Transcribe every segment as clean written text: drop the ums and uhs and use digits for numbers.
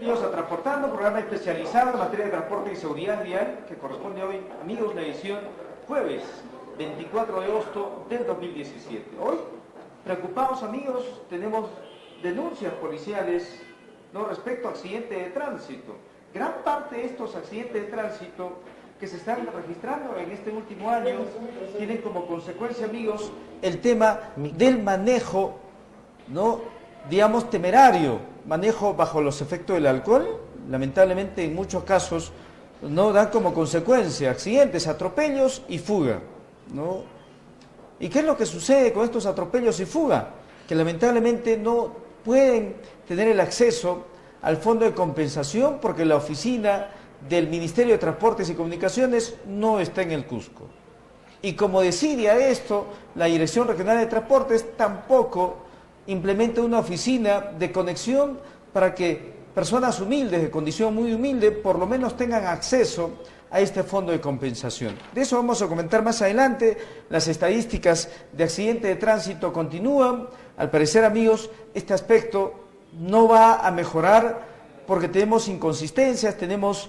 Bienvenidos a Transportando, programa especializado en materia de transporte y seguridad vial, que corresponde hoy, amigos, la edición jueves 24 de agosto del 2017. Hoy, preocupados, amigos, tenemos denuncias policiales, ¿no?, respecto a accidentes de tránsito. Gran parte de estos accidentes de tránsito que se están registrando en este último año tienen como consecuencia, amigos, el tema del manejo, ¿no?, digamos, temerario, manejo bajo los efectos del alcohol. Lamentablemente en muchos casos no dan como consecuencia accidentes, atropellos y fuga, ¿no? ¿Y qué es lo que sucede con estos atropellos y fuga? Que lamentablemente no pueden tener el acceso al fondo de compensación porque la oficina del Ministerio de Transportes y Comunicaciones no está en el Cusco. Y como decide esto, la Dirección Regional de Transportes tampoco implementa una oficina de conexión para que personas humildes, de condición muy humilde, por lo menos tengan acceso a este fondo de compensación. De eso vamos a comentar más adelante. Las estadísticas de accidentes de tránsito continúan. Al parecer, amigos, este aspecto no va a mejorar porque tenemos inconsistencias, tenemos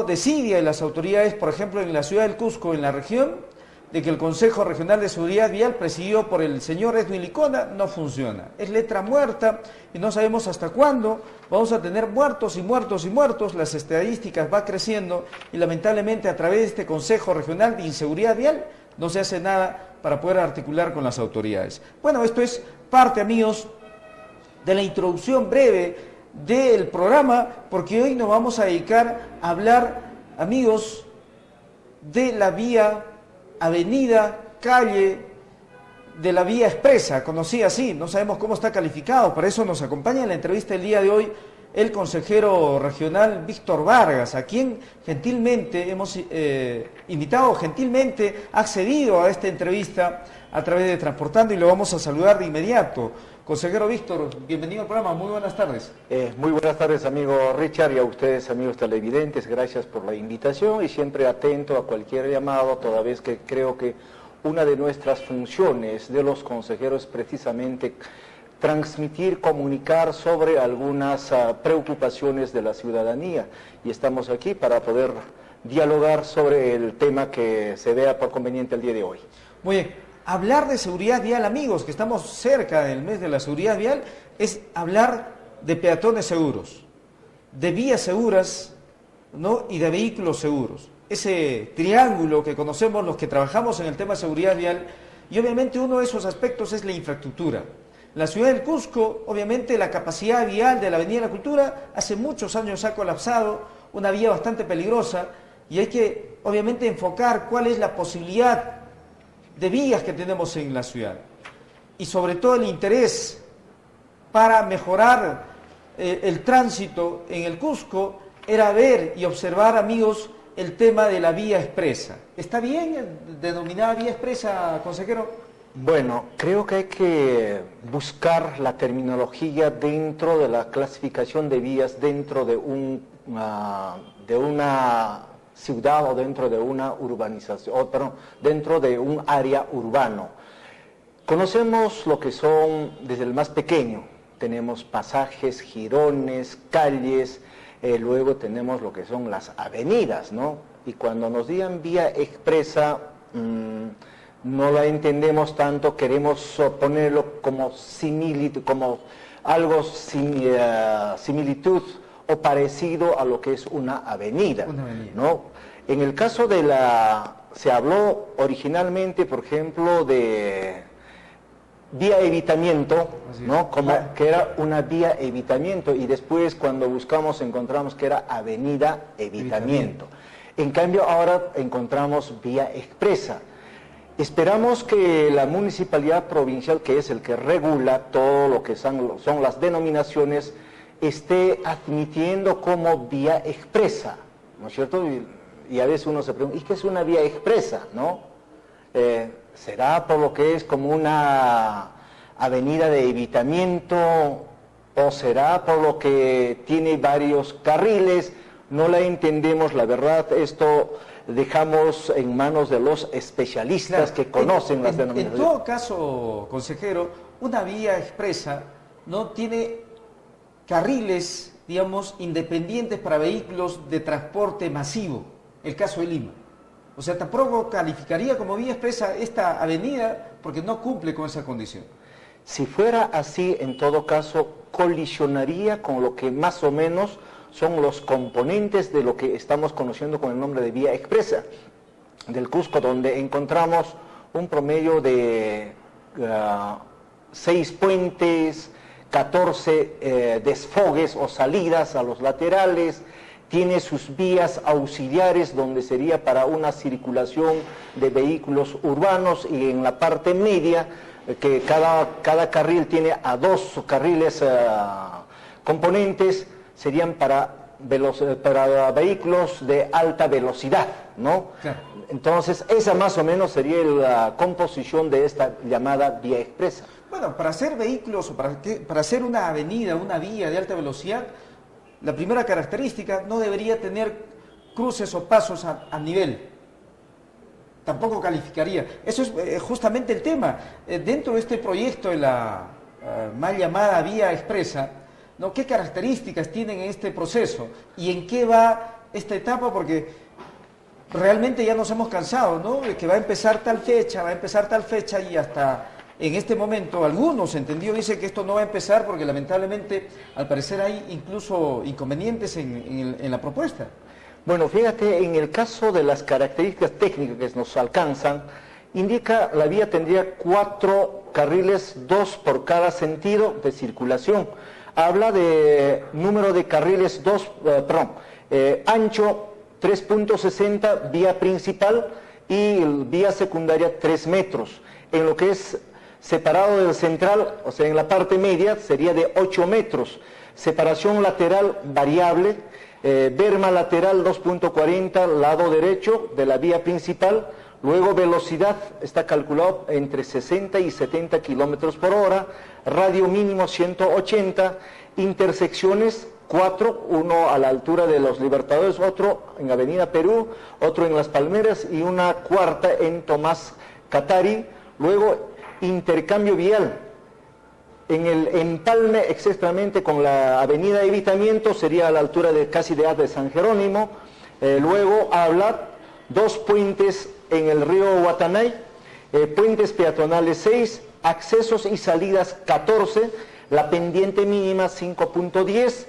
desidia de las autoridades, por ejemplo, en la ciudad del Cusco, en la región, de que el Consejo Regional de Seguridad Vial, presidido por el señor Edwin Licona, no funciona. Es letra muerta y no sabemos hasta cuándo vamos a tener muertos y muertos y muertos. Las estadísticas van creciendo y lamentablemente a través de este Consejo Regional de Inseguridad Vial no se hace nada para poder articular con las autoridades. Bueno, esto es parte, amigos, de la introducción breve del programa, porque hoy nos vamos a dedicar a hablar, amigos, de la vía, avenida, calle, de la vía expresa, conocida así, no sabemos cómo está calificado. Para eso nos acompaña en la entrevista del día de hoy el consejero regional Víctor Vargas, a quien gentilmente hemos invitado, gentilmente ha accedido a esta entrevista a través de Transportando, y lo vamos a saludar de inmediato. Consejero Víctor, bienvenido al programa, muy buenas tardes. Muy buenas tardes, amigo Richard, y a ustedes, amigos televidentes, gracias por la invitación y siempre atento a cualquier llamado, toda vez que creo que una de nuestras funciones de los consejeros es precisamente transmitir, comunicar sobre algunas preocupaciones de la ciudadanía, y estamos aquí para poder dialogar sobre el tema que se vea por conveniente el día de hoy. Muy bien. Hablar de seguridad vial, amigos, que estamos cerca del mes de la seguridad vial, es hablar de peatones seguros, de vías seguras, ¿no?, y de vehículos seguros. Ese triángulo que conocemos los que trabajamos en el tema de seguridad vial, y obviamente uno de esos aspectos es la infraestructura. En la ciudad del Cusco, obviamente la capacidad vial de la Avenida de la Cultura hace muchos años ha colapsado, una vía bastante peligrosa, y hay que obviamente enfocar cuál es la posibilidad de vías que tenemos en la ciudad, y sobre todo el interés para mejorar el tránsito en el Cusco era ver y observar, amigos, el tema de la vía expresa. ¿Está bien denominada vía expresa, consejero? Bueno, creo que hay que buscar la terminología dentro de la clasificación de vías dentro de una ciudad o dentro de una urbanización, dentro de un área urbano. Conocemos lo que son desde el más pequeño, tenemos pasajes, jirones, calles, luego tenemos lo que son las avenidas, ¿no? Y cuando nos digan vía expresa, no la entendemos tanto, queremos ponerlo como similitud, como algo similitud o parecido a lo que es una avenida, ¿no? En el caso de se habló originalmente, por ejemplo, de vía evitamiento, ¿no?, como que era una vía evitamiento, y después cuando buscamos encontramos que era avenida evitamiento. En cambio ahora encontramos vía expresa. Esperamos que la municipalidad provincial, que es el que regula todo lo que son las denominaciones, esté admitiendo como vía expresa, ¿no es cierto? Y a veces uno se pregunta, ¿y qué es una vía expresa, no? ¿Será por lo que es como una avenida de evitamiento, o será por lo que tiene varios carriles? No la entendemos, la verdad. Esto dejamos en manos de los especialistas, claro, que conocen las denominaciones. En todo caso, consejero, una vía expresa no tiene carriles, digamos, independientes para vehículos de transporte masivo, el caso de Lima. O sea, tampoco calificaría como vía expresa esta avenida porque no cumple con esa condición. Si fuera así, en todo caso, colisionaría con lo que más o menos son los componentes de lo que estamos conociendo con el nombre de vía expresa del Cusco, donde encontramos un promedio de 6 puentes, 14 desfogues o salidas a los laterales, tiene sus vías auxiliares donde sería para una circulación de vehículos urbanos, y en la parte media, que cada carril tiene a 2 carriles componentes, serían para vehículos de alta velocidad, ¿no? Claro. Entonces, esa más o menos sería la composición de esta llamada vía expresa. Bueno, para hacer vehículos o para hacer una avenida, una vía de alta velocidad, la primera característica no debería tener cruces o pasos a nivel. Tampoco calificaría. Eso es justamente el tema. Dentro de este proyecto de la mal llamada vía expresa, ¿no? ¿Qué características tienen en este proceso? ¿Y en qué va esta etapa? Porque realmente ya nos hemos cansado, ¿no? De que va a empezar tal fecha, y hasta en este momento algunos entendidos dicen que esto no va a empezar porque lamentablemente al parecer hay incluso inconvenientes en la propuesta. Bueno, fíjate, en el caso de las características técnicas que nos alcanzan, indica la vía tendría 4 carriles, 2 por cada sentido de circulación. Habla de número de carriles ancho 3.60, vía principal, y vía secundaria 3 metros. En lo que es separado del central, o sea, en la parte media, sería de 8 metros. Separación lateral variable, berma lateral 2.40, lado derecho de la vía principal. Luego velocidad está calculado entre 60 y 70 kilómetros por hora, radio mínimo 180, intersecciones 4, uno a la altura de los Libertadores, otro en Avenida Perú, otro en Las Palmeras y una cuarta en Tomás Catari. Luego intercambio vial. En el empalme exactamente con la Avenida Evitamiento sería a la altura de casi de San Jerónimo. Luego habla 2 puentes en el río Guatanay, puentes peatonales 6, accesos y salidas 14, la pendiente mínima 5.10.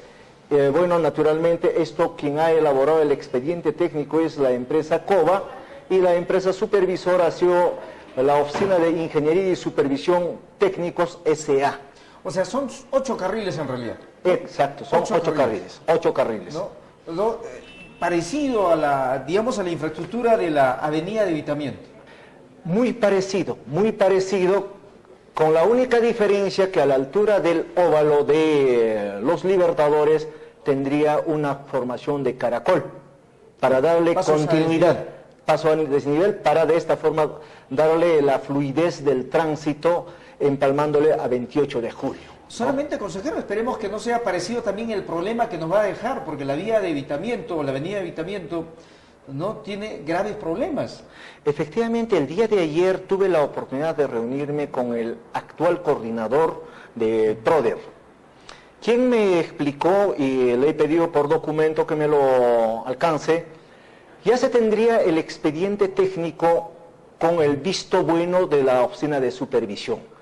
Bueno, naturalmente esto quien ha elaborado el expediente técnico es la empresa COBA, y la empresa supervisora ha sido la Oficina de Ingeniería y Supervisión Técnicos S.A. O sea, son 8 carriles en realidad. Exacto, son 8 carriles. 8 carriles. ¿No? Parecido a la infraestructura de la Avenida de Evitamiento. Muy parecido, con la única diferencia que a la altura del óvalo de los Libertadores tendría una formación de caracol para darle continuidad, paso a desnivel, para de esta forma darle la fluidez del tránsito, empalmándole a 28 de julio. Solamente, consejero, esperemos que no sea parecido también el problema que nos va a dejar, porque la vía de Evitamiento o la avenida de Evitamiento no tiene graves problemas. Efectivamente, el día de ayer tuve la oportunidad de reunirme con el actual coordinador de PRODER, quien me explicó, y le he pedido por documento que me lo alcance, ya se tendría el expediente técnico con el visto bueno de la Oficina de Supervisión.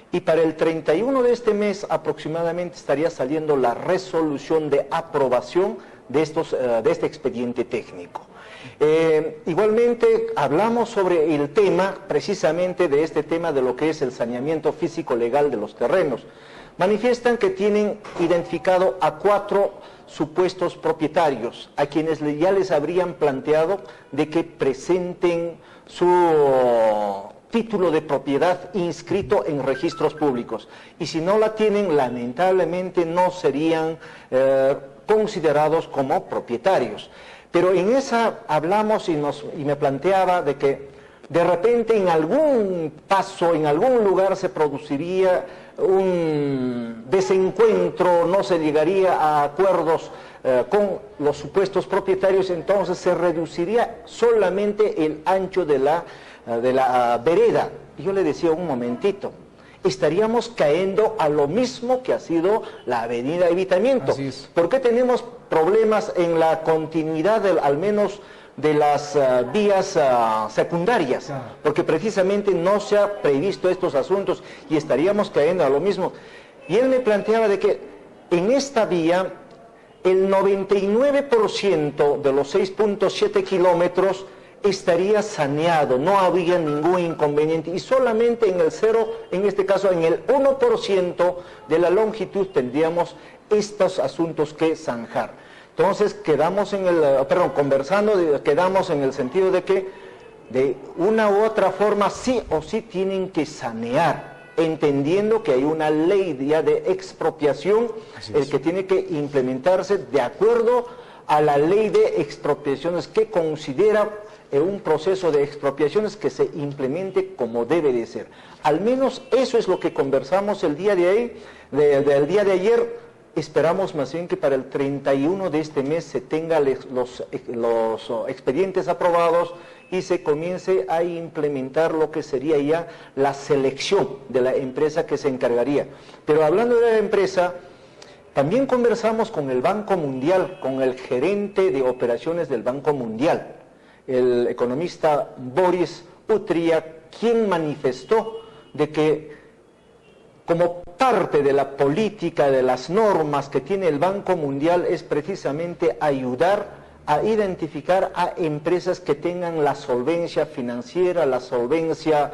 Y para el 31 de este mes aproximadamente estaría saliendo la resolución de aprobación de este expediente técnico. Igualmente hablamos sobre el tema, precisamente de este tema de lo que es el saneamiento físico legal de los terrenos. Manifiestan que tienen identificado a 4 supuestos propietarios, a quienes ya les habrían planteado de que presenten su título de propiedad inscrito en registros públicos, y si no la tienen, lamentablemente no serían considerados como propietarios. Pero en esa hablamos y me planteaba de que de repente en algún paso, en algún lugar se produciría un desencuentro, no se llegaría a acuerdos con los supuestos propietarios, entonces se reduciría solamente el ancho de la vereda. Y yo le decía, un momentito, estaríamos cayendo a lo mismo que ha sido la avenida Evitamiento. Así es. ¿Por qué tenemos problemas en la continuidad, al menos de las vías secundarias? Claro. Porque precisamente no se ha previsto estos asuntos y estaríamos cayendo a lo mismo. Y él me planteaba de que en esta vía el 99% de los 6.7 kilómetros estaría saneado, no habría ningún inconveniente, y solamente en el en este caso en el 1% de la longitud tendríamos estos asuntos que zanjar. Entonces quedamos quedamos en el sentido de que de una u otra forma sí o sí tienen que sanear, entendiendo que hay una ley ya de expropiación, el que tiene que implementarse de acuerdo a la ley de expropiaciones, que considera un proceso de expropiaciones que se implemente como debe de ser. Al menos eso es lo que conversamos el día de ahí, del día de ayer. Esperamos más bien que para el 31 de este mes se tengan los expedientes aprobados y se comience a implementar lo que sería ya la selección de la empresa que se encargaría. Pero hablando de la empresa, también conversamos con el Banco Mundial, con el gerente de operaciones del Banco Mundial, el economista Boris Utria, quien manifestó de que como parte de la política, de las normas que tiene el Banco Mundial, es precisamente ayudar a identificar a empresas que tengan la solvencia financiera, la solvencia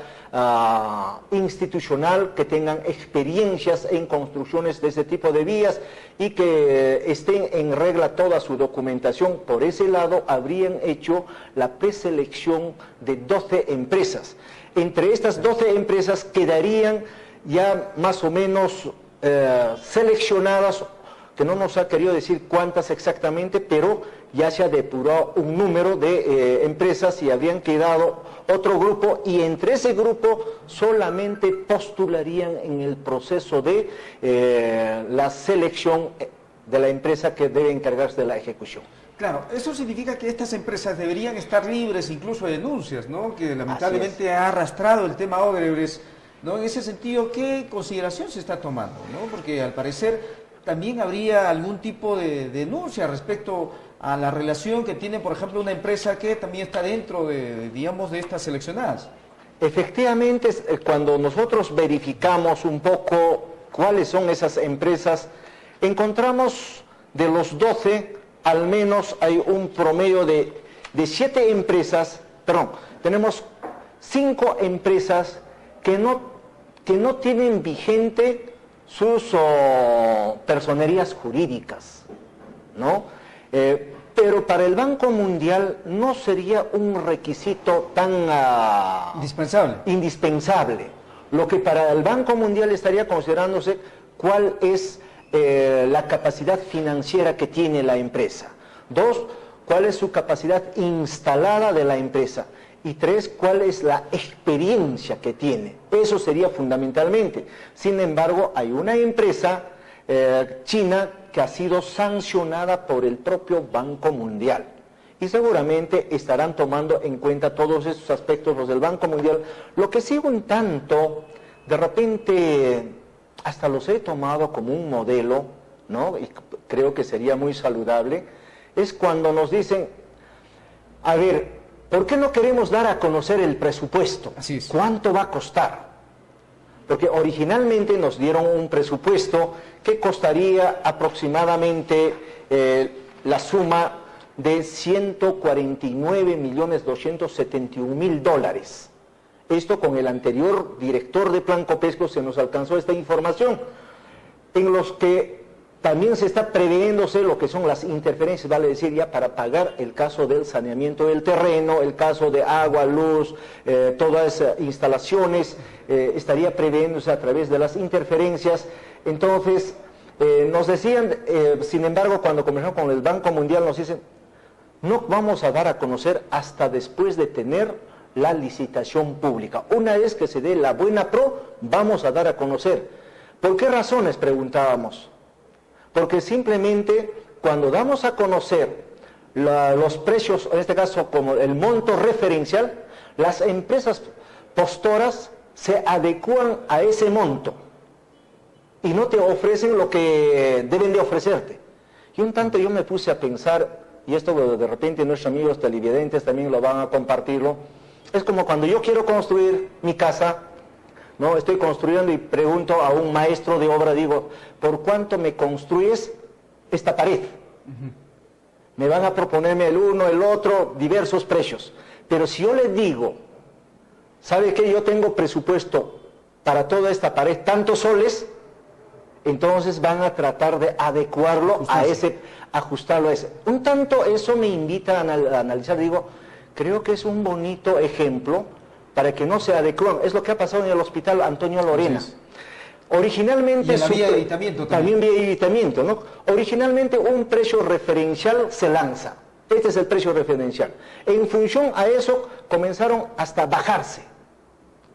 institucional, que tengan experiencias en construcciones de ese tipo de vías y que estén en regla toda su documentación. Por ese lado, habrían hecho la preselección de 12 empresas. Entre estas 12 empresas quedarían ya más o menos seleccionadas, que no nos ha querido decir cuántas exactamente, pero ya se ha depurado un número de empresas y habrían quedado otro grupo, y entre ese grupo solamente postularían en el proceso de la selección de la empresa que debe encargarse de la ejecución. Claro, eso significa que estas empresas deberían estar libres incluso de denuncias, ¿no? Que lamentablemente ha arrastrado el tema Odebrecht, ¿no? En ese sentido, ¿qué consideración se está tomando, ¿no? Porque al parecer también habría algún tipo de denuncia respecto a la relación que tiene, por ejemplo, una empresa que también está dentro de, digamos, de estas seleccionadas. Efectivamente, cuando nosotros verificamos un poco cuáles son esas empresas, encontramos de los 12, al menos hay un promedio de 7 empresas, perdón, tenemos 5 empresas que no tienen vigente sus personerías jurídicas, ¿no? Pero para el Banco Mundial no sería un requisito tan indispensable. Lo que para el Banco Mundial estaría considerándose cuál es la capacidad financiera que tiene la empresa. 2, cuál es su capacidad instalada de la empresa. Y 3, cuál es la experiencia que tiene. Eso sería fundamentalmente. Sin embargo, hay una empresa china que ha sido sancionada por el propio Banco Mundial. Y seguramente estarán tomando en cuenta todos esos aspectos los del Banco Mundial. Lo que sí un tanto, de repente, hasta los he tomado como un modelo, ¿no? Y creo que sería muy saludable, es cuando nos dicen, a ver, ¿por qué no queremos dar a conocer el presupuesto? Así es. ¿Cuánto va a costar? Porque originalmente nos dieron un presupuesto que costaría aproximadamente la suma de $149.271.000. Esto con el anterior director de Plan Copesco se nos alcanzó esta información, en los que también se está previéndose lo que son las interferencias, vale decir, ya para pagar el caso del saneamiento del terreno, el caso de agua, luz, todas esas instalaciones, estaría previéndose a través de las interferencias. Entonces, nos decían, sin embargo, cuando conversamos con el Banco Mundial, nos dicen, no vamos a dar a conocer hasta después de tener la licitación pública. Una vez que se dé la buena pro, vamos a dar a conocer. ¿Por qué razones? Preguntábamos. Porque simplemente cuando damos a conocer los precios, en este caso como el monto referencial, las empresas postoras se adecúan a ese monto y no te ofrecen lo que deben de ofrecerte. Y un tanto yo me puse a pensar, y esto de repente nuestros amigos televidentes también lo van a compartirlo, es como cuando yo quiero construir mi casa, ¿no? Estoy construyendo y pregunto a un maestro de obra, digo, ¿por cuánto me construyes esta pared? Me van a proponerme el uno, el otro, diversos precios. Pero si yo les digo, ¿sabe qué? Yo tengo presupuesto para toda esta pared, tantos soles, entonces van a tratar de adecuarlo a ese, ajustarlo a ese. Un tanto eso me invita a analizar, digo, creo que es un bonito ejemplo para que no se adecúen. Es lo que ha pasado en el hospital Antonio Lorena. Originalmente... Y en la vía de evitamiento también. También vía de evitamiento, ¿no? Originalmente un precio referencial se lanza. Este es el precio referencial. En función a eso comenzaron hasta bajarse.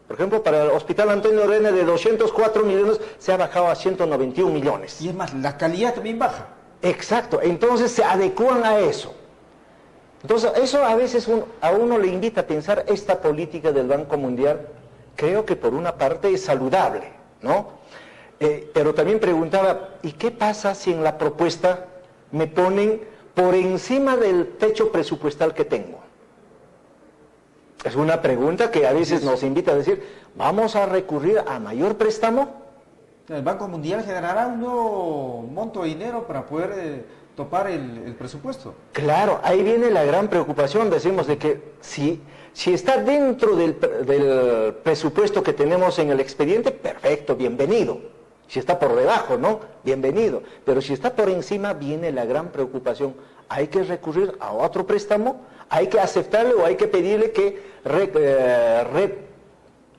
Por ejemplo, para el Hospital Antonio Lorena de 204 millones se ha bajado a 191 millones. Y es más, la calidad también baja. Exacto, entonces se adecúan a eso. Entonces, eso a veces a uno le invita a pensar esta política del Banco Mundial, creo que por una parte es saludable, ¿no? Pero también preguntaba, ¿y qué pasa si en la propuesta me ponen por encima del techo presupuestal que tengo? Es una pregunta que a veces nos invita a decir, ¿vamos a recurrir a mayor préstamo? El Banco Mundial generará un nuevo monto de dinero para poder topar el presupuesto. Claro, ahí viene la gran preocupación, decimos, de que si está dentro del presupuesto que tenemos en el expediente, perfecto, bienvenido. Si está por debajo, ¿no? Bienvenido. Pero si está por encima, viene la gran preocupación. Hay que recurrir a otro préstamo, hay que aceptarle o hay que pedirle que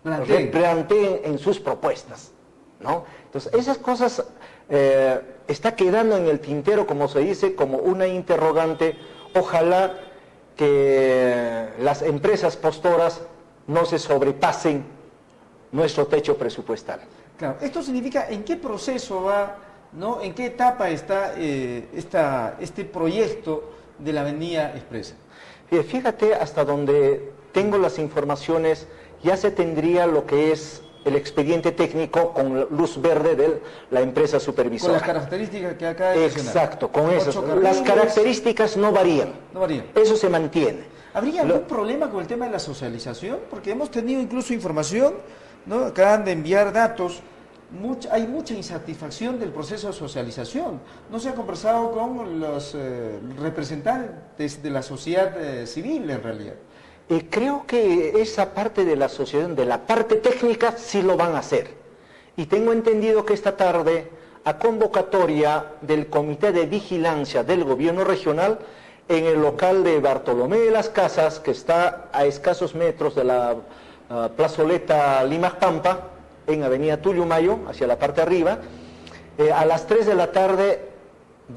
replanteen en sus propuestas, ¿no? Entonces, esas cosas está quedando en el tintero, como se dice, como una interrogante. Ojalá que las empresas postoras no se sobrepasen nuestro techo presupuestal. Claro, esto significa en qué proceso va, ¿no? ¿En qué etapa está este proyecto de la Avenida Expresa? Fíjate, hasta donde tengo las informaciones, ya se tendría lo que es el expediente técnico con luz verde de la empresa supervisora. Con las características que acá de mencionar. Exacto, con eso. Las características no varían. No varían. Eso se mantiene. ¿Habría algún problema con el tema de la socialización? Porque hemos tenido incluso información, ¿no? Acaban de enviar datos. Hay mucha insatisfacción del proceso de socialización. ¿No se ha conversado con los representantes de la sociedad civil en realidad? Creo que esa parte de la sociedad, de la parte técnica, sí lo van a hacer. Y tengo entendido que esta tarde, a convocatoria del Comité de Vigilancia del Gobierno Regional, en el local de Bartolomé de las Casas, que está a escasos metros de la plazoleta Limas Pampa, en Avenida Tulio Mayo, hacia la parte arriba, a las 3 de la tarde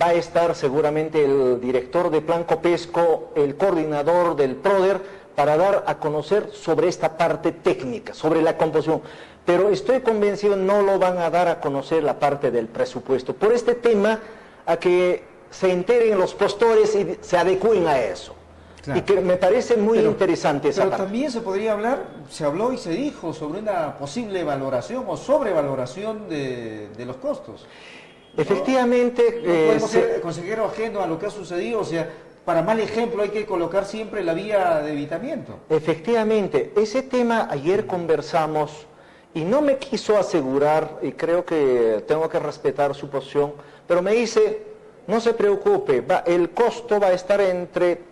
va a estar seguramente el director de Plan Copesco, el coordinador del PRODER, para dar a conocer sobre esta parte técnica, sobre la composición. Pero estoy convencido no lo van a dar a conocer la parte del presupuesto. Por este tema, a que se enteren los postores y se adecúen a eso. Claro. Y que me parece muy interesante esa parte. Pero también se podría hablar, se habló y se dijo sobre una posible valoración o sobrevaloración de los costos. Efectivamente. No podemos ser consejero ajeno a lo que ha sucedido, o sea, para mal ejemplo hay que colocar siempre la vía de evitamiento. Efectivamente, ese tema ayer conversamos y no me quiso asegurar, y creo que tengo que respetar su posición, pero me dice, no se preocupe, el costo va a estar entre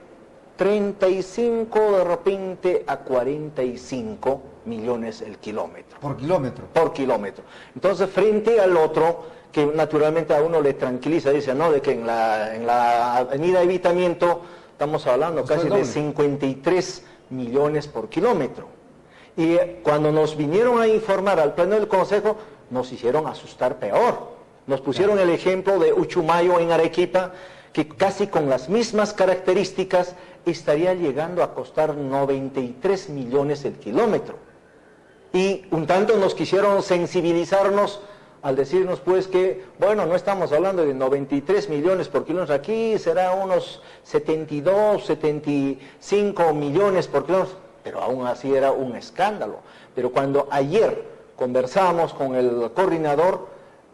35 de repente a 45 millones el kilómetro. ¿Por kilómetro? Por kilómetro. Entonces, frente al otro, que naturalmente a uno le tranquiliza, dice, no, de que en la avenida de evitamiento estamos hablando casi de 53 millones por kilómetro. Y cuando nos vinieron a informar al pleno del Consejo, nos hicieron asustar peor. Nos pusieron el ejemplo de Uchumayo en Arequipa, que casi con las mismas características estaría llegando a costar 93 millones el kilómetro. Y un tanto nos quisieron sensibilizarnos al decirnos pues que, bueno, no estamos hablando de 93 millones por kilómetro, aquí será unos 72, 75 millones por kilómetro. pero aún así era un escándalo. Pero cuando ayer conversamos con el coordinador,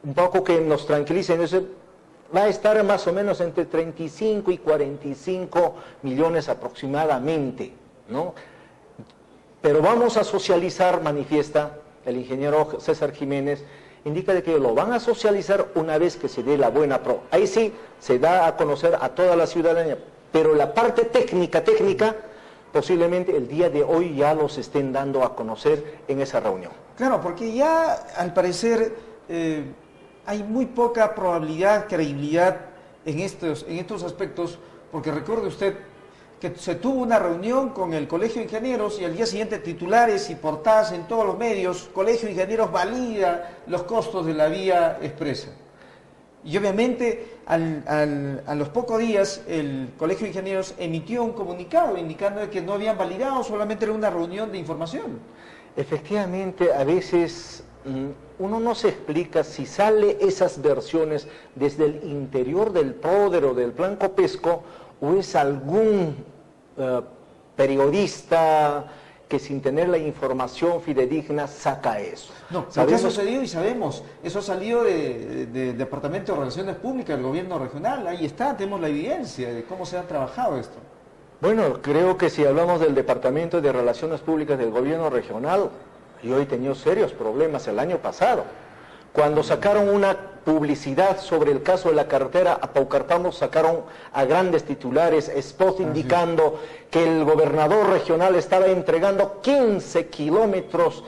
un poco que nos tranquiliza, y nos dice, va a estar más o menos entre 35 y 45 millones aproximadamente, ¿no? Pero vamos a socializar, manifiesta el ingeniero César Jiménez, indica de que lo van a socializar una vez que se dé la buena pro. Ahí sí se da a conocer a toda la ciudadanía, pero la parte técnica, posiblemente el día de hoy ya los estén dando a conocer en esa reunión. Claro, porque ya al parecer hay muy poca probabilidad, credibilidad en estos aspectos, porque recuerde usted que se tuvo una reunión con el Colegio de Ingenieros y al día siguiente titulares y portadas en todos los medios, Colegio de Ingenieros valida los costos de la vía expresa. Y obviamente a los pocos días el Colegio de Ingenieros emitió un comunicado indicando que no habían validado, solamente era una reunión de información. Efectivamente, a veces uno no se explica si sale esas versiones desde el interior del PRODER o del Plan Copesco, o es algún periodista que sin tener la información fidedigna saca eso. No, lo que ha sucedido y sabemos, eso ha salido del Departamento de Relaciones Públicas del Gobierno Regional, ahí está, tenemos la evidencia de cómo se ha trabajado esto. Bueno, creo que si hablamos del Departamento de Relaciones Públicas del Gobierno Regional, yo he tenido serios problemas el año pasado. Cuando sacaron una publicidad sobre el caso de la carretera a Paucartambo, sacaron a grandes titulares, spots indicando que el gobernador regional estaba entregando 15 kilómetros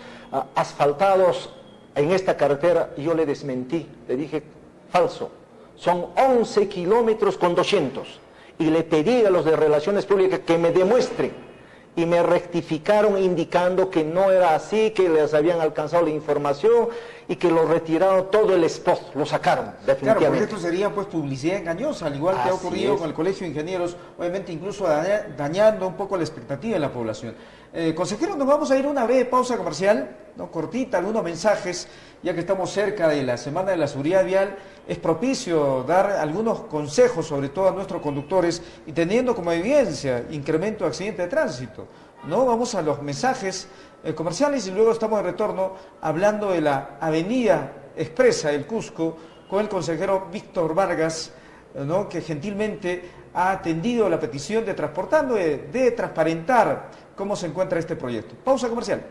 asfaltados en esta carretera, y yo le desmentí, le dije, falso, son 11 kilómetros con 200, y le pedí a los de Relaciones Públicas que me demuestren, y me rectificaron indicando que no era así, que les habían alcanzado la información y que lo retiraron todo el spot, lo sacaron definitivamente. Claro, porque esto sería pues publicidad engañosa, al igual que ha ocurrido con el Colegio de Ingenieros, obviamente incluso dañando un poco la expectativa de la población. Consejero, nos vamos a ir a una breve pausa comercial, ¿no? Cortita, algunos mensajes, ya que estamos cerca de la Semana de la Seguridad Vial. Es propicio dar algunos consejos, sobre todo a nuestros conductores, y teniendo como evidencia incremento de accidentes de tránsito, ¿no? Vamos a los mensajes comerciales y luego estamos de retorno hablando de la Avenida Expresa del Cusco con el consejero Víctor Vargas, ¿no? Que gentilmente ha atendido la petición de Transportando de transparentar cómo se encuentra este proyecto. Pausa comercial.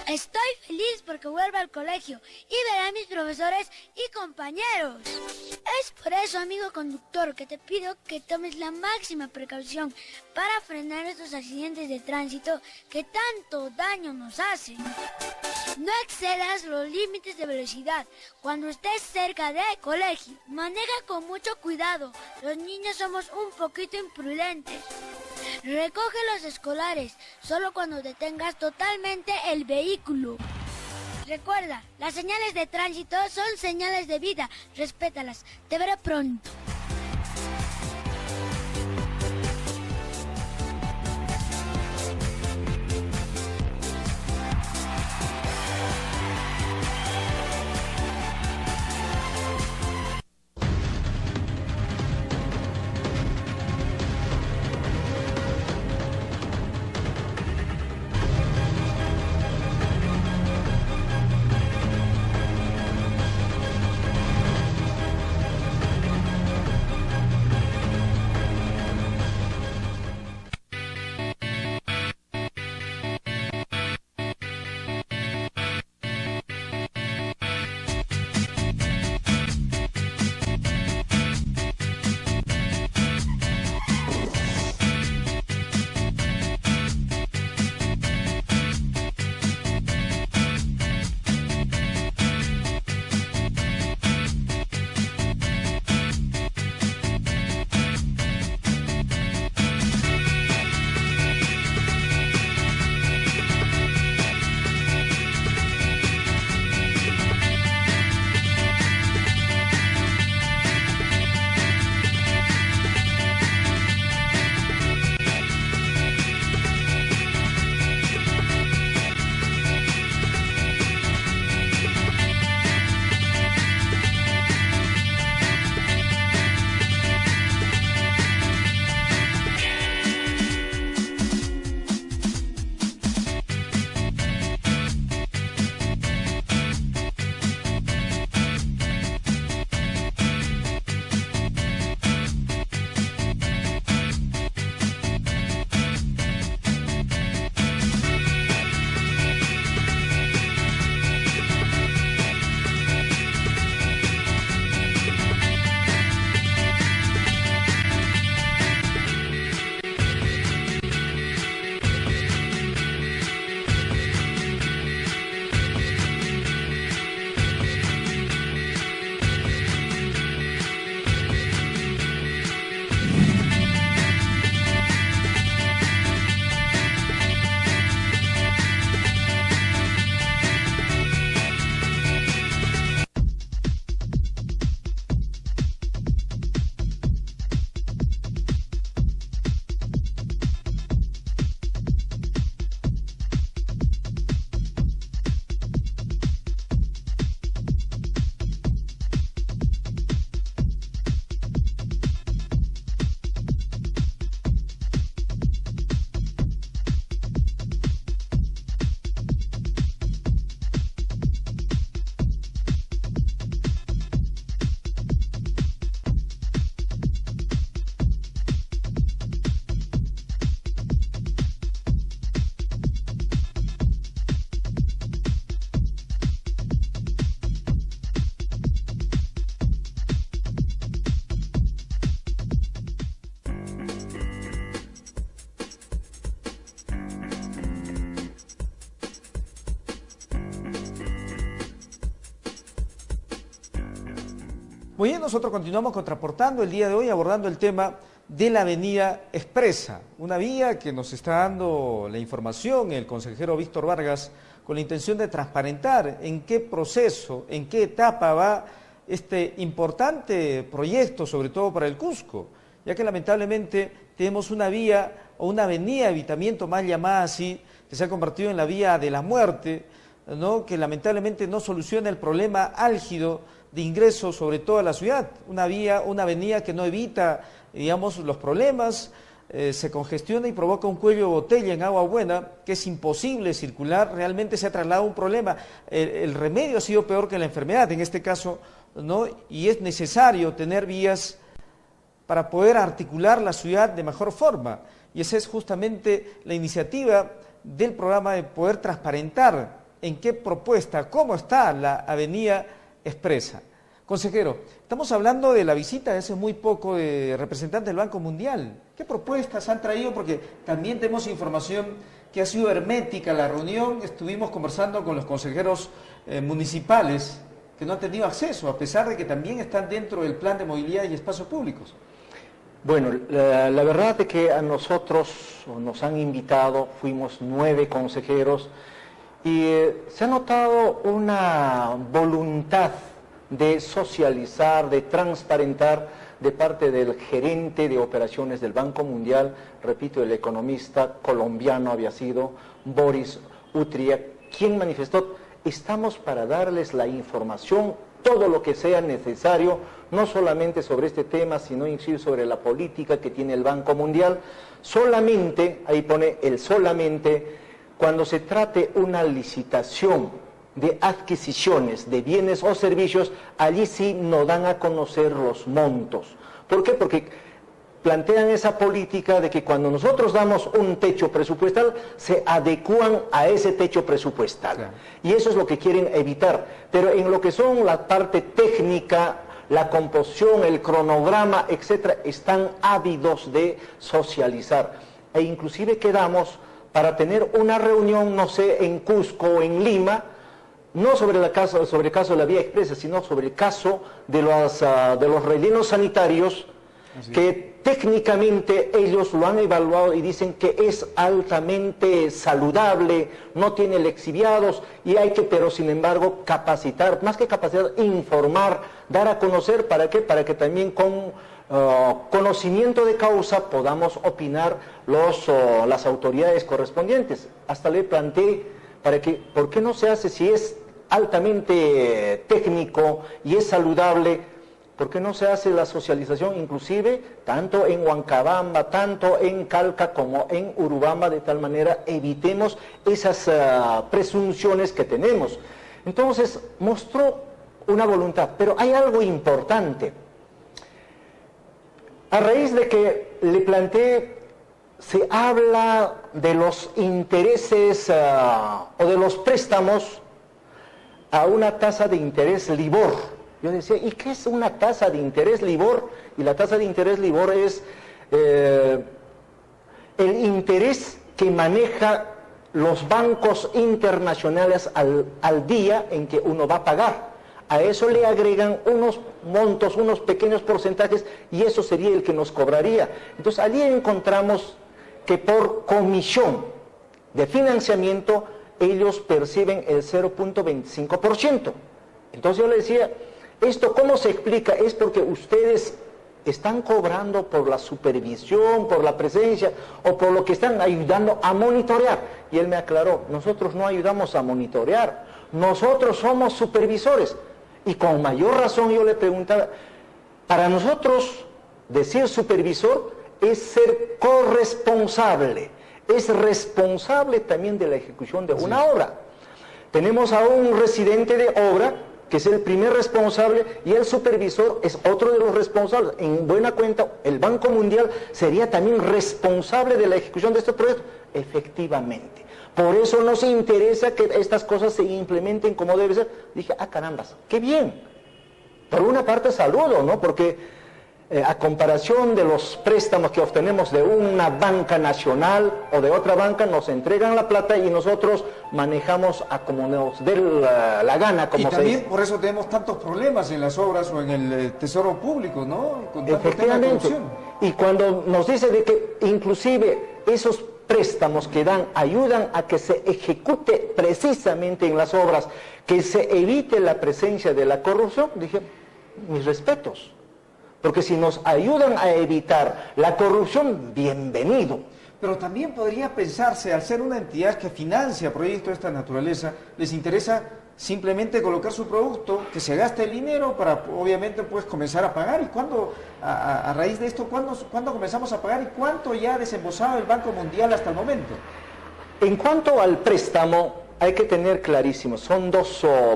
Estoy feliz porque vuelvo al colegio y veré a mis profesores y compañeros. Es por eso, amigo conductor, que te pido que tomes la máxima precaución para frenar estos accidentes de tránsito que tanto daño nos hacen. No excedas los límites de velocidad cuando estés cerca del colegio. Maneja con mucho cuidado. Los niños somos un poquito imprudentes. Recoge los escolares solo cuando detengas totalmente el vehículo. Recuerda, las señales de tránsito son señales de vida. Respétalas. Te veré pronto. Muy bien, nosotros continuamos contraportando el día de hoy abordando el tema de la avenida Expresa, una vía que nos está dando la información el consejero Víctor Vargas con la intención de transparentar en qué proceso, en qué etapa va este importante proyecto, sobre todo para el Cusco, ya que lamentablemente tenemos una vía o una avenida de evitamiento mal llamada así, que se ha convertido en la vía de la muerte, ¿no?, que lamentablemente no soluciona el problema álgido de ingreso sobre todo a la ciudad, una avenida que no evita, digamos, los problemas, se congestiona y provoca un cuello de botella en Agua Buena, que es imposible circular, realmente se ha trasladado un problema, el remedio ha sido peor que la enfermedad en este caso, ¿no?, y es necesario tener vías para poder articular la ciudad de mejor forma, y esa es justamente la iniciativa del programa de poder transparentar en qué propuesta, cómo está la avenida Expresa. Consejero, estamos hablando de la visita de hace muy poco de representantes del Banco Mundial. ¿Qué propuestas han traído? Porque también tenemos información que ha sido hermética la reunión. Estuvimos conversando con los consejeros municipales que no han tenido acceso, a pesar de que también están dentro del plan de movilidad y espacios públicos. Bueno, la verdad es que a nosotros nos han invitado, fuimos 9 consejeros, y se ha notado una voluntad de socializar, de transparentar de parte del gerente de operaciones del Banco Mundial, repito, el economista colombiano había sido Boris Utria, quien manifestó: estamos para darles la información, todo lo que sea necesario, no solamente sobre este tema, sino inclusive sobre la política que tiene el Banco Mundial, solamente, ahí pone el solamente, cuando se trate una licitación de adquisiciones de bienes o servicios, allí sí nos dan a conocer los montos. ¿Por qué? Porque plantean esa política de que cuando nosotros damos un techo presupuestal, se adecúan a ese techo presupuestal. Claro. Y eso es lo que quieren evitar. Pero en lo que son la parte técnica, la composición, el cronograma, etcétera, están ávidos de socializar. E inclusive quedamos para tener una reunión, no sé, en Cusco o en Lima, no sobre el caso de la vía expresa, sino sobre el caso de los rellenos sanitarios, que técnicamente ellos lo han evaluado y dicen que es altamente saludable, no tiene lexiviados y hay que, pero sin embargo, capacitar, más que capacitar, informar, dar a conocer. ¿Para qué? Para que también con conocimiento de causa podamos opinar las autoridades correspondientes. Hasta le planteé ¿por qué no se hace, si es altamente técnico y es saludable, por qué no se hace la socialización inclusive tanto en Huancabamba, tanto en Calca como en Urubamba, de tal manera evitemos esas presunciones que tenemos? Entonces mostró una voluntad, pero hay algo importante. A raíz de que le planteé, se habla de los intereses o de los préstamos a una tasa de interés LIBOR. Yo decía, ¿y qué es una tasa de interés LIBOR? Y la tasa de interés LIBOR es el interés que maneja los bancos internacionales al día en que uno va a pagar. A eso le agregan unos montos, unos pequeños porcentajes, y eso sería el que nos cobraría. Entonces allí encontramos que por comisión de financiamiento ellos perciben el 0.25%. Entonces yo le decía, ¿esto cómo se explica? Es porque ustedes están cobrando por la supervisión, por la presencia, o por lo que están ayudando a monitorear. Y él me aclaró, nosotros no ayudamos a monitorear, nosotros somos supervisores. Y con mayor razón yo le preguntaba, para nosotros decir supervisor es ser corresponsable, es responsable también de la ejecución de una obra. Tenemos a un residente de obra que es el primer responsable, y el supervisor es otro de los responsables. En buena cuenta, el Banco Mundial sería también responsable de la ejecución de este proyecto. Efectivamente. Por eso nos interesa que estas cosas se implementen como debe ser. Dije, carambas, qué bien. Por una parte saludo, ¿no? Porque a comparación de los préstamos que obtenemos de una banca nacional o de otra banca, nos entregan la plata y nosotros manejamos a como nos dé la gana, como y se también dice. por eso tenemos tantos problemas en las obras o en el tesoro público, ¿no? Con tanto tema de Efectivamente. corrupción. Y cuando nos dice de que inclusive esos préstamos que dan ayudan a que se ejecute precisamente en las obras, que se evite la presencia de la corrupción, dije, mis respetos. Porque si nos ayudan a evitar la corrupción, bienvenido. Pero también podría pensarse, al ser una entidad que financia proyectos de esta naturaleza, les interesa simplemente colocar su producto, que se gaste el dinero para, obviamente, pues comenzar a pagar. ¿Y cuándo, a raíz de esto, cuándo comenzamos a pagar y cuánto ya ha desembolsado el Banco Mundial hasta el momento? En cuanto al préstamo, hay que tener clarísimo, son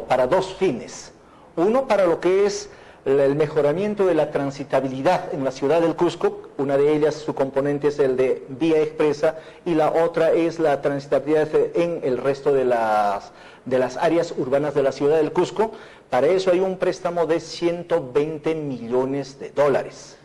para dos fines. Uno, para lo que es el mejoramiento de la transitabilidad en la ciudad del Cusco, una de ellas, su componente es el de vía expresa, y la otra es la transitabilidad en el resto de las áreas urbanas de la ciudad del Cusco. Para eso hay un préstamo de 120 millones de dólares.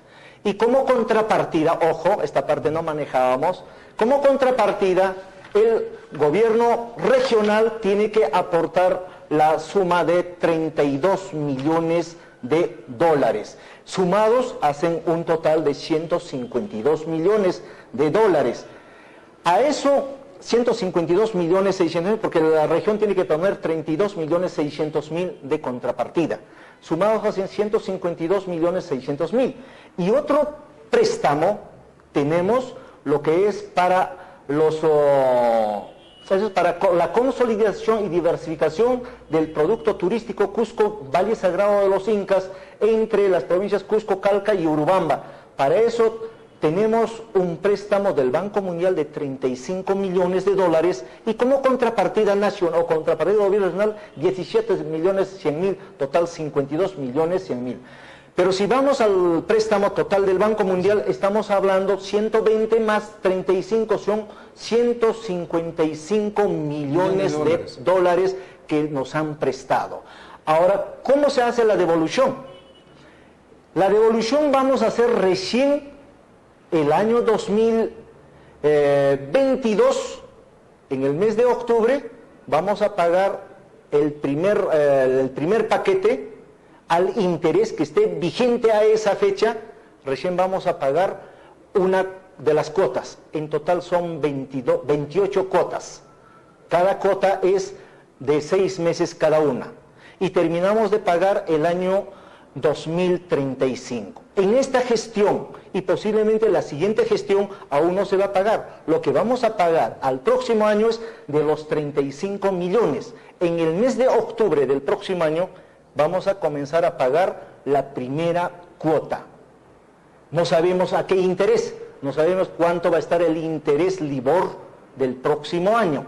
Y como contrapartida, ojo, esta parte no manejábamos, como contrapartida, el gobierno regional tiene que aportar la suma de 32 millones de dólares. Sumados hacen un total de 152 millones de dólares. A eso, 152 millones 600 mil, porque la región tiene que poner 32 millones 600 mil de contrapartida. Sumados hacen 152 millones 600 mil. Y otro préstamo tenemos lo que es para para la consolidación y diversificación del producto turístico Cusco, Valle Sagrado de los Incas, entre las provincias Cusco, Calca y Urubamba. Para eso tenemos un préstamo del Banco Mundial de 35 millones de dólares y como contrapartida nacional o contrapartida del gobierno nacional 17 millones 100 mil, total 52 millones 100 mil. Pero si vamos al préstamo total del Banco Mundial, estamos hablando 120 más 35 son 155 millones de dólares que nos han prestado. Ahora, ¿cómo se hace la devolución? La devolución vamos a hacer recién el año 2022, en el mes de octubre, vamos a pagar el primer paquete al interés que esté vigente a esa fecha. Recién vamos a pagar una de las cuotas. En total son 28 cuotas. Cada cuota es de 6 meses cada una. Y terminamos de pagar el año 2035. En esta gestión y posiblemente la siguiente gestión aún no se va a pagar. Lo que vamos a pagar al próximo año es de los 35 millones. En el mes de octubre del próximo año vamos a comenzar a pagar la primera cuota. No sabemos a qué interés, no sabemos cuánto va a estar el interés LIBOR del próximo año.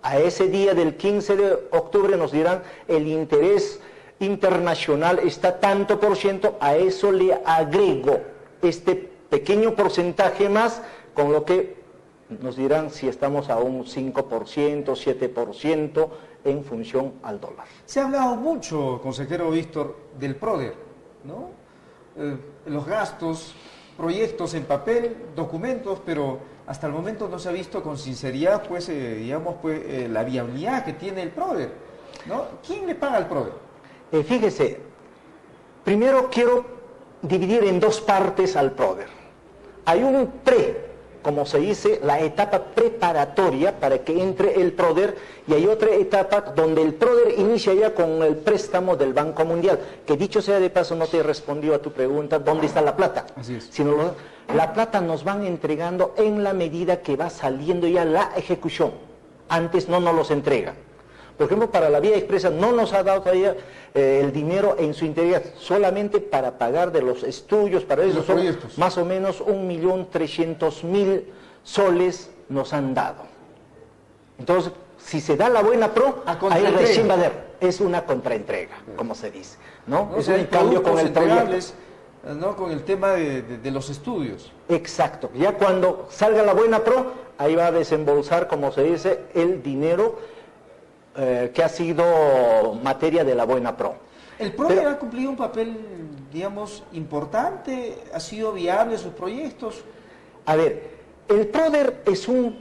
A ese día del 15 de octubre nos dirán el interés internacional está tanto por ciento, a eso le agrego este pequeño porcentaje más, con lo que nos dirán si estamos a un 5%, 7% en función al dólar. Se ha hablado mucho, consejero Víctor, del PRODER, ¿no? Los gastos, proyectos en papel, documentos, pero hasta el momento no se ha visto con sinceridad, pues, la viabilidad que tiene el PRODER, ¿no? ¿Quién le paga al PRODER? Fíjese, primero quiero dividir en dos partes al PRODER. Hay un como se dice, la etapa preparatoria para que entre el PRODER, y hay otra etapa donde el PRODER inicia ya con el préstamo del Banco Mundial, que dicho sea de paso no te respondió a tu pregunta, ¿dónde está la plata? Así es. Sino la plata nos van entregando en la medida que va saliendo ya la ejecución. Antes no nos los entregan. Por ejemplo, para la vía expresa no nos ha dado todavía el dinero en su integridad, solamente para pagar de los estudios, para eso son más o menos 1.300.000 soles nos han dado. Entonces, si se da la buena pro, ahí recién va a dar, es una contraentrega, como se dice, ¿no? Es un cambio con el proyecto. ¿No? Con el tema de los estudios. Exacto, ya cuando salga la buena pro, ahí va a desembolsar, como se dice, el dinero que ha sido materia de la buena pro. ¿El PRODER ha cumplido un papel, digamos, importante? ¿Ha sido viable sus proyectos? A ver, el PRODER es su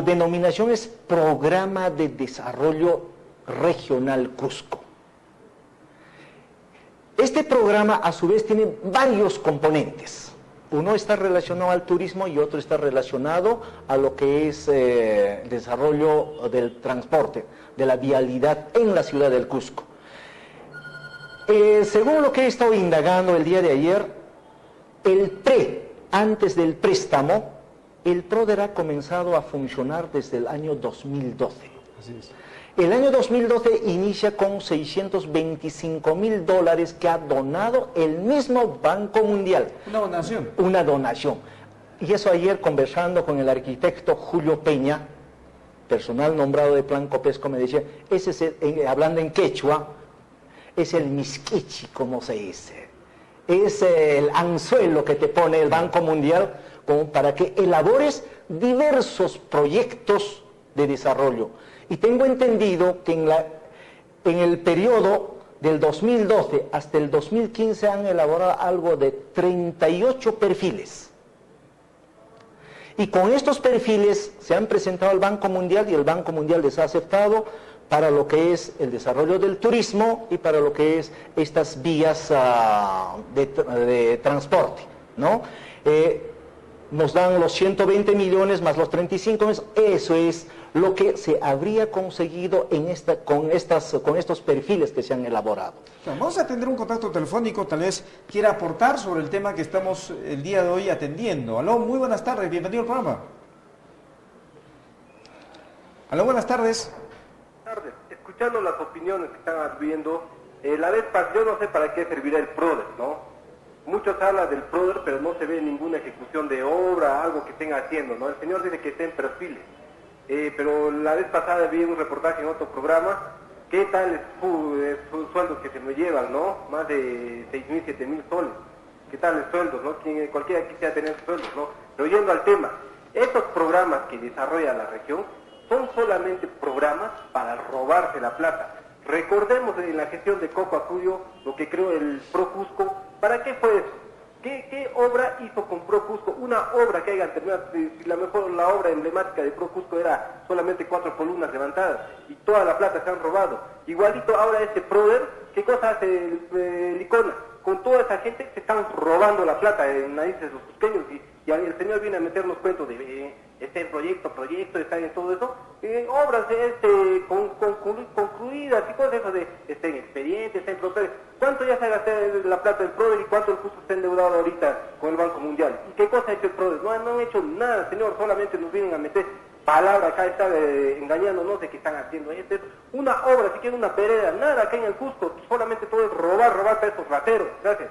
denominación es Programa de Desarrollo Regional Cusco. Este programa a su vez tiene varios componentes. Uno está relacionado al turismo y otro está relacionado a lo que es desarrollo del transporte, de la vialidad en la ciudad del Cusco. Según lo que he estado indagando el día de ayer, antes del préstamo, el PRODER ha comenzado a funcionar desde el año 2012. Así es. El año 2012 inicia con $625,000 que ha donado el mismo Banco Mundial. Una donación. Una donación. Y eso ayer conversando con el arquitecto Julio Peña, personal nombrado de Plan Copesco, me decía, ese es hablando en quechua, es el misquichi, como se dice. Es el anzuelo que te pone el Banco Mundial como para que elabores diversos proyectos de desarrollo. Y tengo entendido que en el periodo del 2012 hasta el 2015 han elaborado algo de 38 perfiles. Y con estos perfiles se han presentado al Banco Mundial y el Banco Mundial les ha aceptado para lo que es el desarrollo del turismo y para lo que es estas vías de transporte, ¿no? Nos dan los 120 millones más los 35 millones, eso es lo que se habría conseguido con estos perfiles que se han elaborado. Vamos a tener un contacto telefónico, tal vez quiera aportar sobre el tema que estamos el día de hoy atendiendo. Aló, muy buenas tardes, bienvenido al programa. Aló, buenas tardes. Buenas tardes, escuchando las opiniones que están viendo, la vez pasada, yo no sé para qué servirá el PRODER, ¿no? Muchos hablan del PRODER, pero no se ve ninguna ejecución de obra, algo que estén haciendo, ¿no? El señor dice que está en perfiles. Pero la vez pasada vi un reportaje en otro programa, ¿qué tal sus sueldos que se me llevan, no? Más de 6.000, 7.000 soles. ¿Qué tal los sueldos, no? Cualquiera quisiera tener sueldos, ¿no? Pero yendo al tema, estos programas que desarrolla la región son solamente programas para robarse la plata. Recordemos en la gestión de Coco Acuyo lo que creó el ProCusco. ¿Para qué fue eso? ¿Qué obra hizo con ProCusco? Una obra que haya terminado, la obra emblemática de ProCusco era solamente 4 columnas levantadas y toda la plata se han robado. Igualito ahora este PRODER, ¿qué cosa hace el Icona? Con toda esa gente se están robando la plata en narices de los cusqueños y el señor viene a meternos cuentos de proyecto, está en todo eso, obras concluidas y cosas eso de está en expediente, está en proceso. ¿Cuánto ya se ha gastado la plata del PRODER y cuánto el Cusco está endeudado ahorita con el Banco Mundial? ¿Y qué cosa ha hecho el PRODER? No han hecho nada, señor, solamente nos vienen a meter palabra acá, está engañando, no sé qué están haciendo. Una obra, si quieren una vereda, nada acá en el Cusco, solamente todo es robar para estos rateros. Gracias.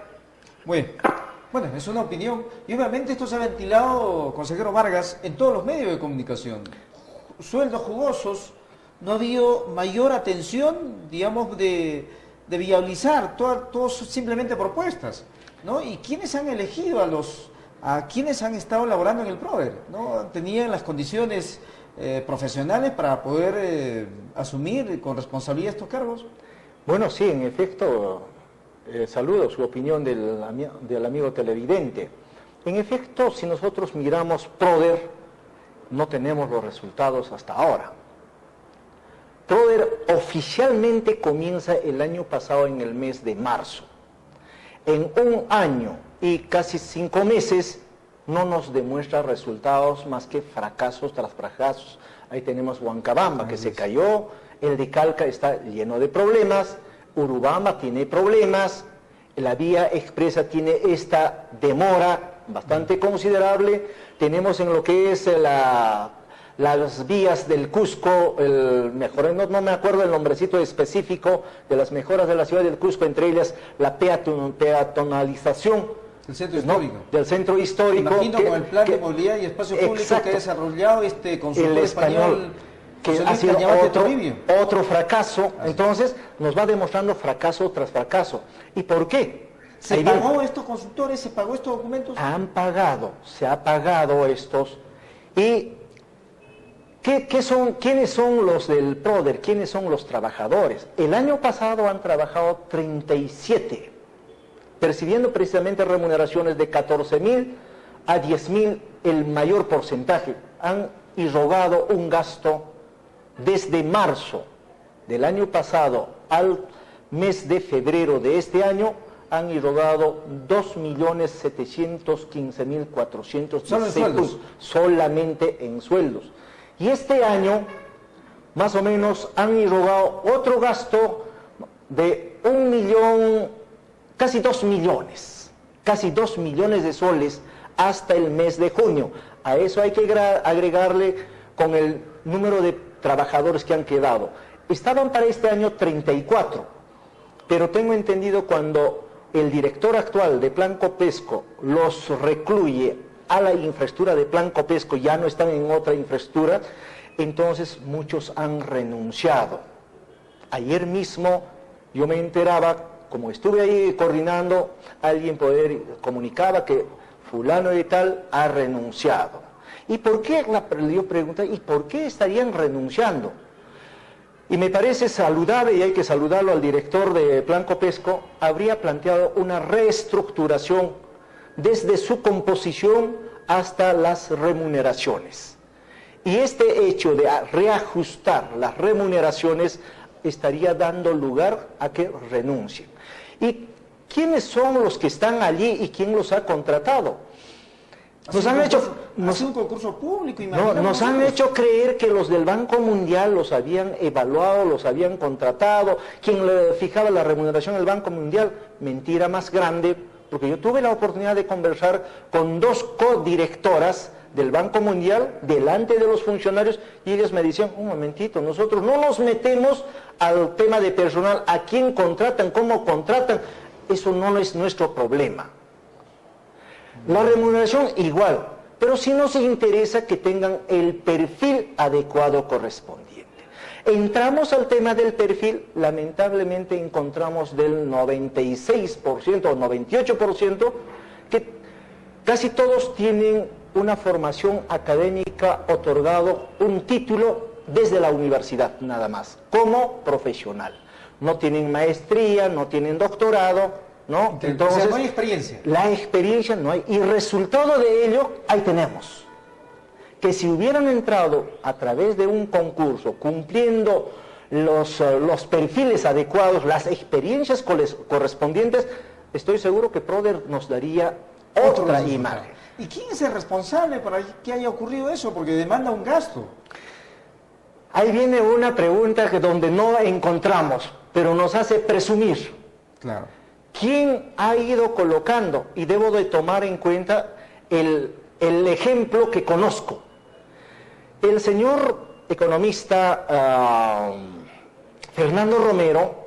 Bueno, es una opinión. Y obviamente esto se ha ventilado, consejero Vargas, en todos los medios de comunicación. Sueldos jugosos, no ha habido mayor atención, digamos, de viabilizar todas simplemente propuestas, ¿no? ¿Y quiénes han elegido a quienes han estado laborando en el PRODER, ¿no? Tenían las condiciones profesionales para poder asumir con responsabilidad estos cargos? Bueno, sí, en efecto, saludo su opinión del amigo televidente. En efecto, si nosotros miramos PRODER, no tenemos los resultados hasta ahora. PRODER oficialmente comienza el año pasado en el mes de marzo. En un año y casi 5 meses no nos demuestra resultados más que fracasos tras fracasos. Ahí tenemos Huancabamba que se cayó, el de Calca está lleno de problemas, Urubamba tiene problemas, la vía expresa tiene esta demora bastante considerable, tenemos en lo que es las vías del Cusco, no me acuerdo el nombrecito específico de las mejoras de la ciudad del Cusco, entre ellas la peatonalización del centro histórico. Imagino con el plan de movilidad y espacio público que ha desarrollado este consultor español, que ha sido otro fracaso. Entonces nos va demostrando fracaso tras fracaso. ¿Y por qué? ¿Se pagó estos consultores? ¿Se pagó estos documentos? Se ha pagado estos. ¿Y quiénes son los del PRODER? ¿Quiénes son los trabajadores? El año pasado han trabajado 37 percibiendo precisamente remuneraciones de 14.000 a 10.000, el mayor porcentaje. Han irrogado un gasto desde marzo del año pasado al mes de febrero de este año, han irrogado 2.715.416 ¿Solo en sueldos? Solamente en sueldos. Y este año, más o menos, han irrogado otro gasto de 1 millón, casi 2 millones de soles hasta el mes de junio. A eso hay que agregarle con el número de trabajadores que han quedado. Estaban para este año 34, pero tengo entendido cuando el director actual de Plan Copesco los recluye a la infraestructura de Plan Copesco, ya no están en otra infraestructura, entonces muchos han renunciado. Ayer mismo yo me enteraba, como estuve ahí coordinando, alguien comunicaba que fulano de tal ha renunciado. ¿Y por qué? Yo pregunté, ¿y por qué estarían renunciando? Y me parece saludable, y hay que saludarlo al director de Plan Copesco, habría planteado una reestructuración desde su composición hasta las remuneraciones. Y este hecho de reajustar las remuneraciones estaría dando lugar a que renuncien. ¿Y quiénes son los que están allí y quién los ha contratado? Nos han hecho creer que los del Banco Mundial los habían evaluado, los habían contratado, quien le fijaba la remuneración del Banco Mundial. Mentira más grande, porque yo tuve la oportunidad de conversar con 2 codirectoras del Banco Mundial delante de los funcionarios y ellos me decían, un momentito, nosotros no nos metemos al tema de personal, a quién contratan, cómo contratan, eso no es nuestro problema. La remuneración igual, pero sí nos interesa que tengan el perfil adecuado correspondiente. Entramos al tema del perfil, lamentablemente encontramos del 96% o 98% que casi todos tienen una formación académica otorgado, un título desde la universidad nada más, como profesional. No tienen maestría, no tienen doctorado, ¿no? Entonces, o sea, no hay experiencia. La experiencia no hay. Y resultado de ello, ahí tenemos. Que si hubieran entrado a través de un concurso, cumpliendo los perfiles adecuados, las experiencias correspondientes, estoy seguro que Proder nos daría otra imagen. ¿Y quién es el responsable para que haya ocurrido eso? Porque demanda un gasto. Ahí viene una pregunta donde no encontramos, pero nos hace presumir. Claro. ¿Quién ha ido colocando? Y debo de tomar en cuenta el ejemplo que conozco. El señor economista Fernando Romero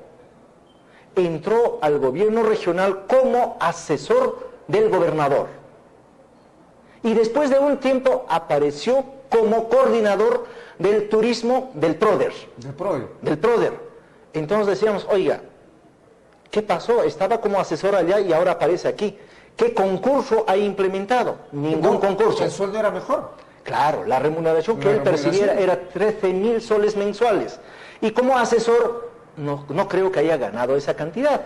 entró al gobierno regional como asesor del gobernador. Y después de un tiempo apareció como coordinador del turismo del Proder. Del Proder. Entonces decíamos, oiga, ¿qué pasó? Estaba como asesor allá y ahora aparece aquí. ¿Qué concurso ha implementado? Ningún concurso. ¿El sueldo era mejor? Claro, la remuneración que él percibiera era 13.000 soles mensuales. Y como asesor, no creo que haya ganado esa cantidad.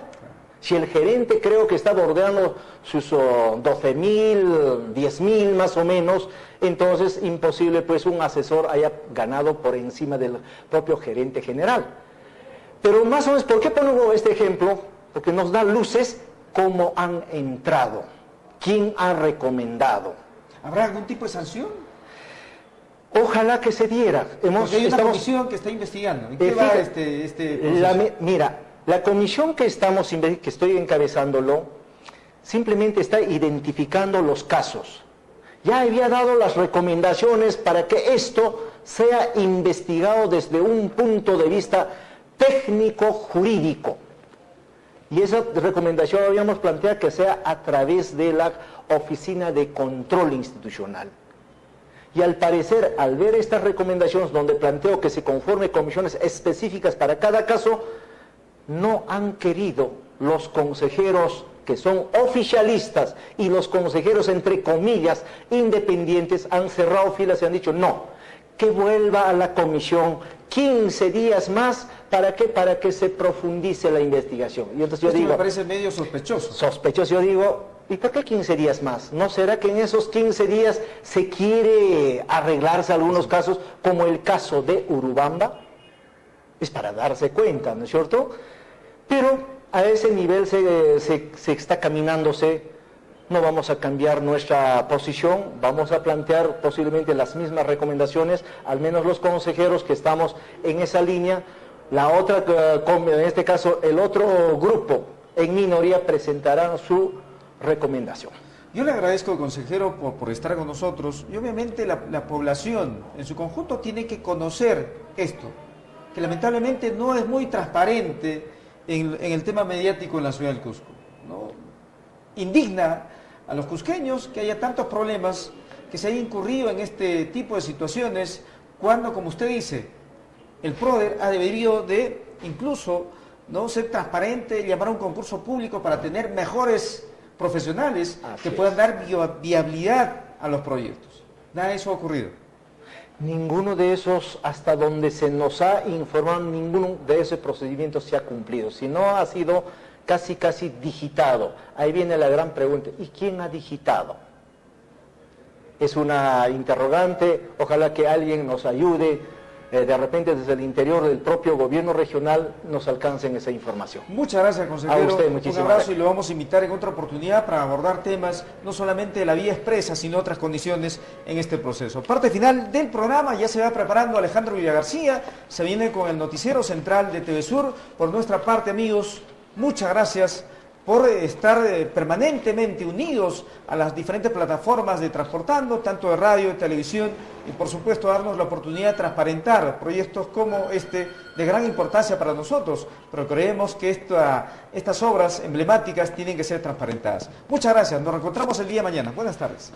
Si el gerente creo que está bordeando sus 12.000, 10.000 más o menos, entonces imposible pues un asesor haya ganado por encima del propio gerente general. Pero más o menos, ¿por qué pongo este ejemplo? Porque nos da luces cómo han entrado, quién ha recomendado. ¿Habrá algún tipo de sanción? Ojalá que se diera. Porque hay una comisión que está investigando. ¿En qué va este proceso? Mira, la comisión que estoy encabezándolo, simplemente está identificando los casos. Ya había dado las recomendaciones para que esto sea investigado desde un punto de vista técnico-jurídico. Y esa recomendación habíamos planteado que sea a través de la Oficina de Control Institucional. Y al parecer, al ver estas recomendaciones donde planteo que se conforme comisiones específicas para cada caso, no han querido los consejeros que son oficialistas y los consejeros, entre comillas, independientes, han cerrado filas y han dicho no. que vuelva a la comisión 15 días más, ¿para qué? Para que se profundice la investigación. Y entonces yo Esto digo, me parece medio sospechoso. Sospechoso, yo digo, ¿y por qué 15 días más? ¿No será que en esos 15 días se quiere arreglarse algunos casos, como el caso de Urubamba? Es para darse cuenta, ¿no es cierto? Pero a ese nivel se está caminándose. No vamos a cambiar nuestra posición, vamos a plantear posiblemente las mismas recomendaciones, al menos los consejeros que estamos en esa línea. La otra, en este caso, el otro grupo en minoría presentará su recomendación. Yo le agradezco, consejero, por estar con nosotros, y obviamente la población en su conjunto tiene que conocer esto, que lamentablemente no es muy transparente en el tema mediático en la ciudad del Cusco, ¿no? Indigna a los cusqueños que haya tantos problemas, que se haya incurrido en este tipo de situaciones, cuando, como usted dice, el PRODER ha debido de incluso, ¿no?, ser transparente, llamar a un concurso público para tener mejores profesionales que puedan dar viabilidad a los proyectos. Nada de eso ha ocurrido. Ninguno de esos, hasta donde se nos ha informado, ninguno de esos procedimientos se ha cumplido, sino ha sido casi digitado. Ahí viene la gran pregunta, ¿y quién ha digitado? Es una interrogante, ojalá que alguien nos ayude, de repente desde el interior del propio gobierno regional nos alcancen esa información. Muchas gracias, consejero. A usted, un muchísimas abrazo gracias. y lo vamos a invitar en otra oportunidad para abordar temas, no solamente de la vía expresa, sino otras condiciones en este proceso. Parte final del programa, ya se va preparando Alejandro Villagarcía, se viene con el noticiero central de TV Sur. Por nuestra parte, amigos, muchas gracias por estar permanentemente unidos a las diferentes plataformas de Transportando, tanto de radio, de televisión, y por supuesto darnos la oportunidad de transparentar proyectos como este de gran importancia para nosotros, pero creemos que estas obras emblemáticas tienen que ser transparentadas. Muchas gracias, nos reencontramos el día de mañana. Buenas tardes.